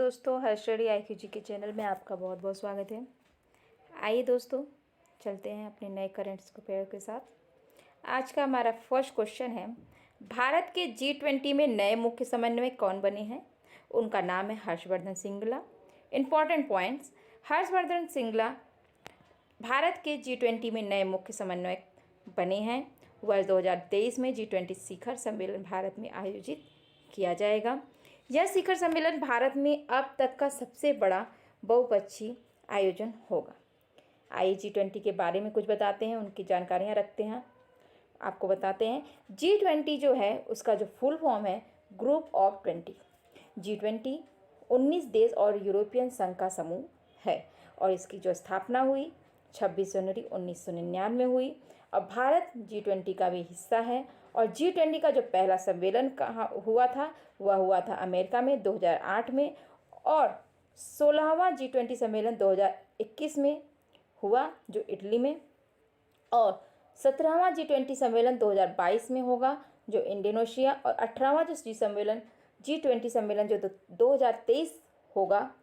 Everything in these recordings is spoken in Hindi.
दोस्तों, हर स्टडी IQG के चैनल में आपका बहुत बहुत स्वागत है। आइए दोस्तों, चलते हैं अपने नए करंट्स अफेयर के साथ। आज का हमारा फर्स्ट क्वेश्चन है, भारत के G20 में नए मुख्य समन्वयक कौन बने हैं? उनका नाम है हर्षवर्धन श्रृंगला। इंपॉर्टेंट पॉइंट्स, हर्षवर्धन श्रृंगला भारत के G20 में नए मुख्य समन्वयक बने हैं। वर्ष 2023 में G20 शिखर सम्मेलन भारत में आयोजित किया जाएगा। यह शिखर सम्मेलन भारत में अब तक का सबसे बड़ा बहुपक्षीय आयोजन होगा। आइए G20 के बारे में कुछ बताते हैं, उनकी जानकारियाँ रखते हैं, आपको बताते हैं। G20 जो है उसका जो फुल फॉर्म है ग्रुप ऑफ 20। G20 19 देश और यूरोपियन संघ का समूह है और इसकी जो स्थापना हुई 26 जनवरी 1999 में हुई और भारत G20 का भी हिस्सा है। और G20 का जो पहला सम्मेलन कहाँ हुआ था, वह हुआ था अमेरिका में 2008 में और 16वां G20 सम्मेलन 2021 में हुआ जो इटली में, और 17वां G20 सम्मेलन 2022 में होगा जो इंडोनेशिया, और 18वां जो G20 सम्मेलन जो 2023 होगा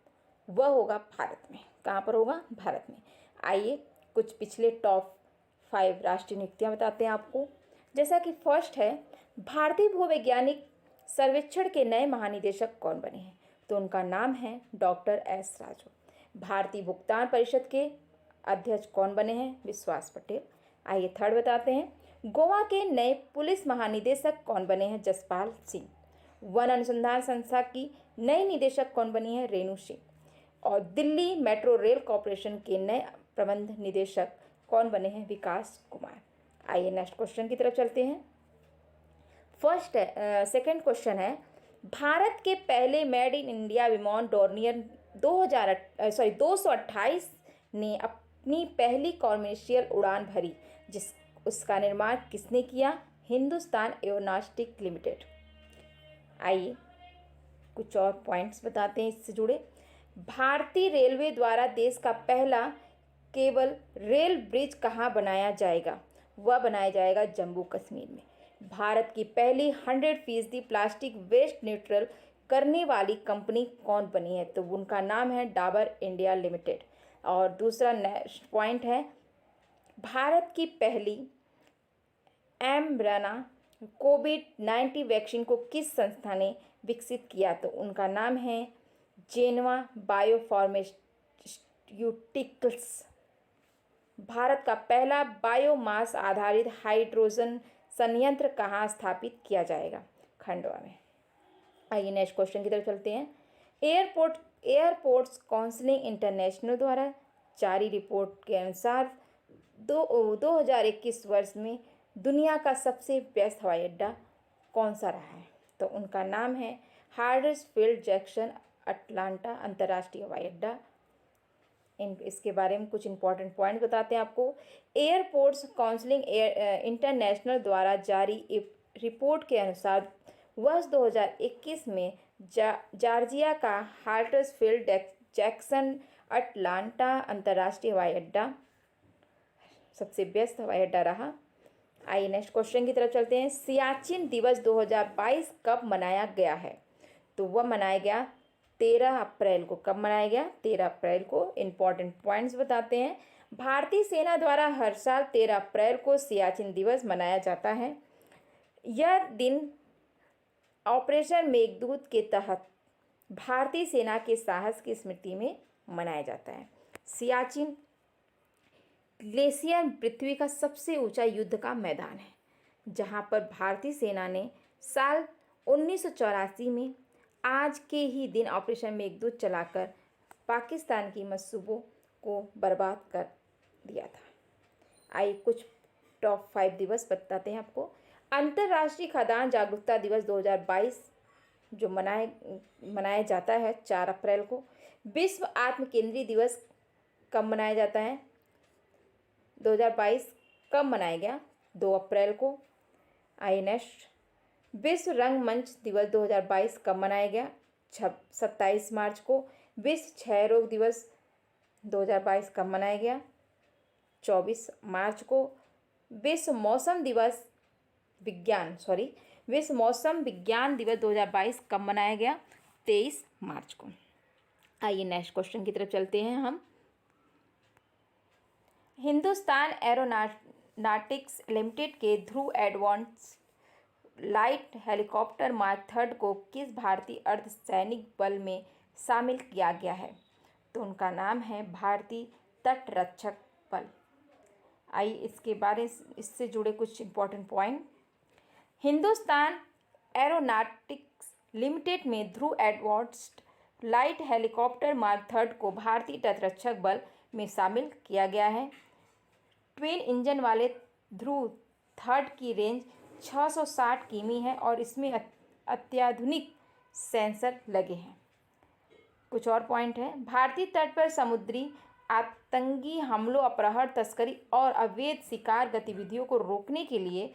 वह होगा भारत में। कहाँ पर होगा? भारत में। आइए कुछ पिछले टॉप 5 राष्ट्रीय नियुक्तियाँ बताते हैं आपको। जैसा कि फर्स्ट है, भारतीय भूवैज्ञानिक सर्वेक्षण के नए महानिदेशक कौन बने हैं? तो उनका नाम है डॉक्टर एस राजू। भारतीय भुगतान परिषद के अध्यक्ष कौन बने हैं? विश्वास पटेल। आइए थर्ड बताते हैं, गोवा के नए पुलिस महानिदेशक कौन बने हैं? जसपाल सिंह। वन अनुसंधान संस्था की नई निदेशक कौन बनी है? रेणु सिंह। और दिल्ली मेट्रो रेल कॉरपोरेशन के नए प्रबंध निदेशक कौन बने हैं? विकास कुमार। आइए नेक्स्ट क्वेश्चन की तरफ चलते हैं। सेकंड क्वेश्चन है, भारत के पहले मेड इन इंडिया विमान डोर्नियर 228 ने अपनी पहली कॉमर्शियल उड़ान भरी, उसका निर्माण किसने किया? Hindustan aeronautics limited. आइए कुछ और पॉइंट्स बताते हैं इससे जुड़े। भारतीय रेलवे द्वारा देश का पहला केबल रेल ब्रिज कहाँ बनाया जाएगा? वह बनाया जाएगा जम्मू कश्मीर में। भारत की पहली 100% प्लास्टिक वेस्ट न्यूट्रल करने वाली कंपनी कौन बनी है? तो उनका नाम है डाबर इंडिया लिमिटेड। और दूसरा नेक्स्ट पॉइंट है, भारत की पहली एमब्रेना कोविड-19 वैक्सीन को किस संस्था ने विकसित किया? तो उनका नाम है जेनवा बायोफार्मास्यूटिकल्स। भारत का पहला बायोमास आधारित हाइड्रोजन संयंत्र कहाँ स्थापित किया जाएगा? खंडवा में। आइए नेक्स्ट क्वेश्चन की तरफ चलते हैं। एयरपोर्ट्स काउंसिल इंटरनेशनल द्वारा जारी रिपोर्ट के अनुसार 2021 वर्ष में दुनिया का सबसे व्यस्त हवाई अड्डा कौन सा रहा है? तो उनका नाम है हार्ट्सफील्ड जैक्सन अटलांटा अंतर्राष्ट्रीय हवाई अड्डा। इसके बारे में कुछ इंपॉर्टेंट पॉइंट बताते हैं आपको। एयरपोर्ट्स काउंसिल इंटरनेशनल द्वारा जारी रिपोर्ट के अनुसार वर्ष 2021 में जॉर्जिया का हार्ट्सफील्ड जैक्सन अटलांटा अंतर्राष्ट्रीय हवाई अड्डा सबसे व्यस्त हवाई अड्डा रहा। आइए नेक्स्ट क्वेश्चन की तरफ चलते हैं। सियाचिन दिवस 2022 कब मनाया गया है? तो वह मनाया गया 13 अप्रैल को। कब मनाया गया? 13 अप्रैल को। इंपॉर्टेंट पॉइंट्स बताते हैं। भारतीय सेना द्वारा हर साल 13 अप्रैल को सियाचिन दिवस मनाया जाता है। यह दिन ऑपरेशन मेघदूत के तहत भारतीय सेना के साहस की स्मृति में मनाया जाता है। सियाचिन ग्लेशियर पृथ्वी का सबसे ऊंचा युद्ध का मैदान है, जहां पर भारतीय सेना ने साल 1984 में आज के ही दिन ऑपरेशन मेघदूत चलाकर पाकिस्तान की मंसूबों को बर्बाद कर दिया था। आइए कुछ टॉप 5 दिवस बताते हैं आपको। अंतर्राष्ट्रीय खदान जागरूकता दिवस 2022 जो मनाया जाता है 4 अप्रैल को। विश्व आत्म केंद्रीय दिवस कब मनाया जाता है? 2022 कब मनाया गया? 2 अप्रैल को। आइए नेक्स्ट, विश्व रंगमंच दिवस 2022 कब मनाया गया? 27 मार्च को। विश्व क्षय रोग दिवस 2022 कब मनाया गया? 24 मार्च को। विश्व मौसम विज्ञान दिवस 2022 कब मनाया गया? 23 मार्च को। आइए नेक्स्ट क्वेश्चन की तरफ चलते हैं हम। हिंदुस्तान एरोनॉटिक्स लिमिटेड के ध्रुव एडवांस लाइट हेलीकॉप्टर मार्क 3 को किस भारतीय अर्धसैनिक बल में शामिल किया गया है? तो उनका नाम है भारतीय तटरक्षक बल। आइए इसके बारे इससे जुड़े कुछ important point. Hindustan aeronautics limited में ध्रुव एडवांस्ड लाइट हेलीकॉप्टर मार्क 3 को भारतीय तटरक्षक बल में शामिल किया गया है। ट्विन इंजन वाले ध्रुव 3 की रेंज 660 किमी है और इसमें अत्याधुनिक सेंसर लगे हैं। कुछ और पॉइंट है। भारतीय तट पर समुद्री आतंकी हमलों, अपहरण, तस्करी और अवैध शिकार गतिविधियों को रोकने के लिए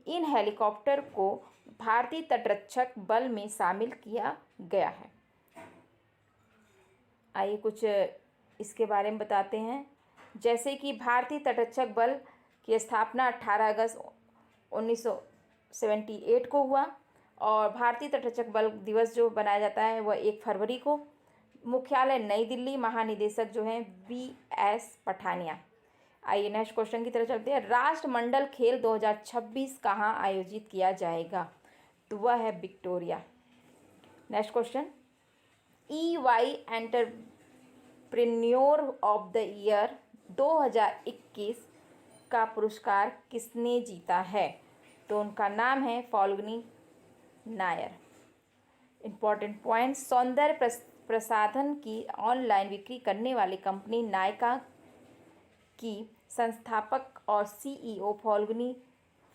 इन हेलीकॉप्टर को भारतीय तटरक्षक बल में शामिल किया गया है। आइए कुछ इसके बारे में बताते हैं। जैसे कि भारतीय तटरक्षक बल की स्थापना 18 अगस्त 1978 को हुआ और भारतीय तटरक्षक बल दिवस जो बनाया जाता है वह 1 फरवरी को। मुख्यालय नई दिल्ली, महानिदेशक जो हैं V.S. पठानिया। आइए नेक्स्ट क्वेश्चन की तरफ चलते हैं। राष्ट्रमंडल खेल 2026 कहाँ आयोजित किया जाएगा? तो वह है Victoria. Next question. EY entrepreneur of the year 2021 का पुरस्कार किसने जीता है? तो उनका नाम है फाल्गुनी नायर। Important point. सौंदर्य प्रसाधन की ऑनलाइन बिक्री करने वाली कंपनी नायका की संस्थापक और CEO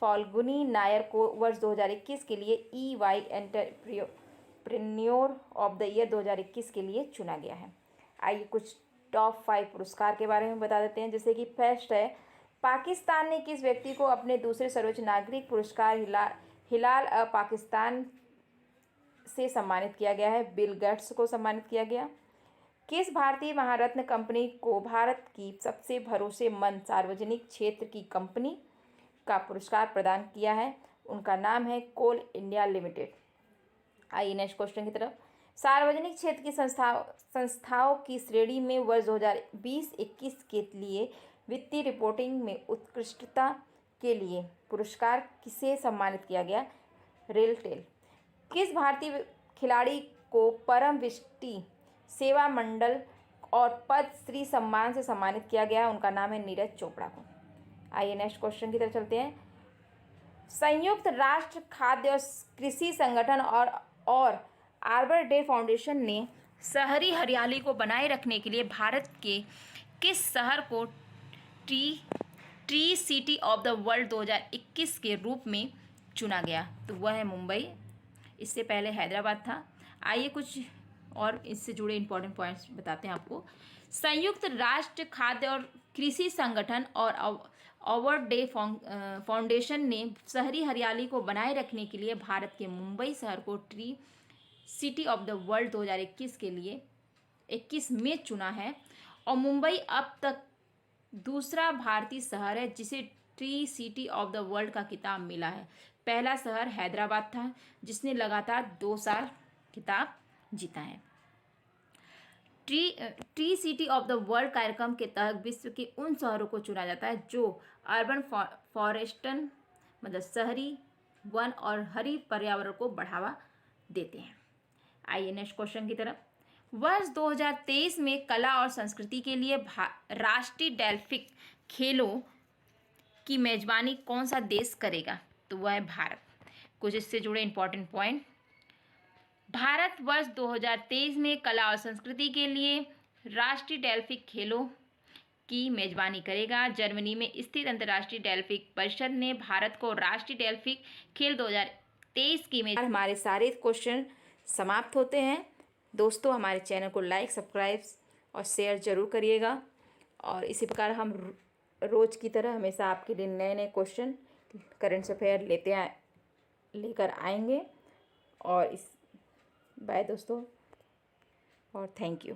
फाल्गुनी नायर को वर्ष 2021 के लिए EY entrepreneur of the year 2021 के लिए चुना गया है। आइए कुछ टॉप 5 पुरस्कार के बारे में बता देते हैं। जैसे कि फर्स्ट है, पाकिस्तान ने किस व्यक्ति को अपने दूसरे सर्वोच्च नागरिक पुरस्कार हिलाल पाकिस्तान से सम्मानित किया गया है? बिल गेट्स को सम्मानित किया गया। किस भारतीय महारत्न कंपनी को भारत की सबसे भरोसेमंद सार्वजनिक क्षेत्र की कंपनी का पुरस्कार प्रदान किया है? उनका नाम है कोल इंडिया लिमिटेड। आइए नेक्स्ट क्वेश्चन की तरफ। सार्वजनिक क्षेत्र की संस्थाओं की श्रेणी में वर्ष 2020-21 के लिए वित्तीय रिपोर्टिंग में उत्कृष्टता के लिए पुरस्कार किसे सम्मानित किया गया? रेलटेल। किस भारतीय खिलाड़ी को परम विष्टि सेवा मंडल और पद्मश्री सम्मान से सम्मानित किया गया? उनका नाम है नीरज चोपड़ा को। आइए नेक्स्ट क्वेश्चन की तरफ चलते हैं। संयुक्त राष्ट्र खाद्य और कृषि संगठन और आर्बर डे फाउंडेशन ने शहरी हरियाली को बनाए रखने के लिए भारत के किस शहर को tree city of the world 2021 के रूप में चुना गया? तो वह है मुंबई। इससे पहले हैदराबाद था। आइए कुछ और इससे जुड़े इंपॉर्टेंट पॉइंट्स बताते हैं आपको। संयुक्त राष्ट्र खाद्य और कृषि संगठन और आर्बर डे फाउंडेशन ने शहरी हरियाली को बनाए रखने के लिए भारत के मुंबई शहर को tree city of the world 2021 के लिए 21 में चुना है और मुंबई अब तक दूसरा भारतीय शहर है जिसे tree city of the world का खिताब मिला है। पहला शहर हैदराबाद था जिसने लगातार 2 साल खिताब जीता है। Tree city of the world कार्यक्रम के तहत विश्व के उन शहरों को चुना जाता है जो अर्बन फॉरेस्टन मतलब शहरी वन और हरी पर्यावरण को बढ़ावा देते हैं। आइए नेक्स्ट क्वेश्चन की तरफ। वर्ष 2023 में कला और संस्कृति के लिए राष्ट्रीय डेल्फिक खेलों की मेजबानी कौन सा देश करेगा? तो वह है भारत। कुछ इससे जुड़े इंपॉर्टेंट पॉइंट। भारत वर्ष 2023 में कला और संस्कृति के लिए राष्ट्रीय डेल्फिक खेलों की मेजबानी करेगा। जर्मनी में स्थित अंतर्राष्ट्रीय डेल्फिक परिषद ने भारत को राष्ट्रीय डेल्फिक खेल 2023 की मेजबानी। हमारे सारे क्वेश्चन समाप्त होते हैं। दोस्तों हमारे चैनल को लाइक, सब्सक्राइब और शेयर जरूर करिएगा और इसी प्रकार हम रोज़ की तरह हमेशा आपके लिए नए नए क्वेश्चन करंट अफेयर लेकर आएंगे। और बाय दोस्तों और थैंक यू।